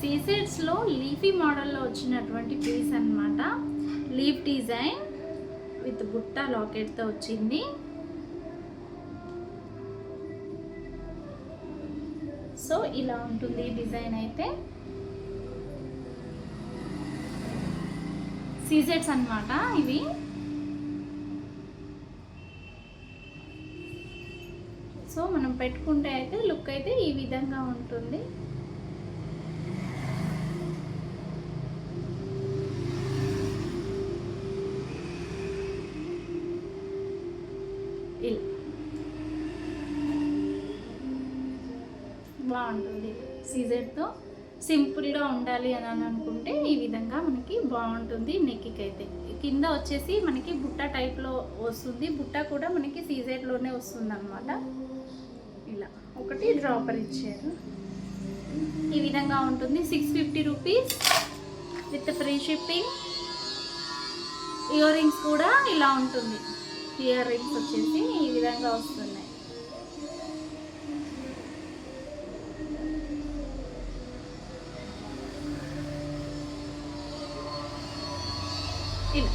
సీసెట్స్లో leafy మోడల్లో వచ్చినటువంటి piece అన్నమాట. లీఫ్ డిజైన్ విత్ బుట్ట లాకెట్తో వచ్చింది. సో ఇలా ఉంటుంది డిజైన్. అయితే సీసెట్స్ అన్నమాట ఇవి. సో మనం పెట్టుకుంటే అయితే లుక్ అయితే ఈ విధంగా ఉంటుంది. ఇలా బాగుంటుంది. సీజర్తో సింపుల్గా ఉండాలి అని అనుకుంటే ఈ విధంగా మనకి బాగుంటుంది. నెక్కి అయితే కింద వచ్చేసి మనకి బుట్ట టైప్లో వస్తుంది. బుట్ట కూడా మనకి సీజర్లోనే వస్తుంది అన్నమాట. ఇలా ఒకటి డ్రాపర్ ఇచ్చారు. ఈ విధంగా ఉంటుంది. 650 rupees with free shipping. Ear rings కూడా ఇలా ఉంటుంది. ఇయర్ రింగ్స్ వచ్చేసి ఈ విధంగా వస్తున్నాయి. ఇలా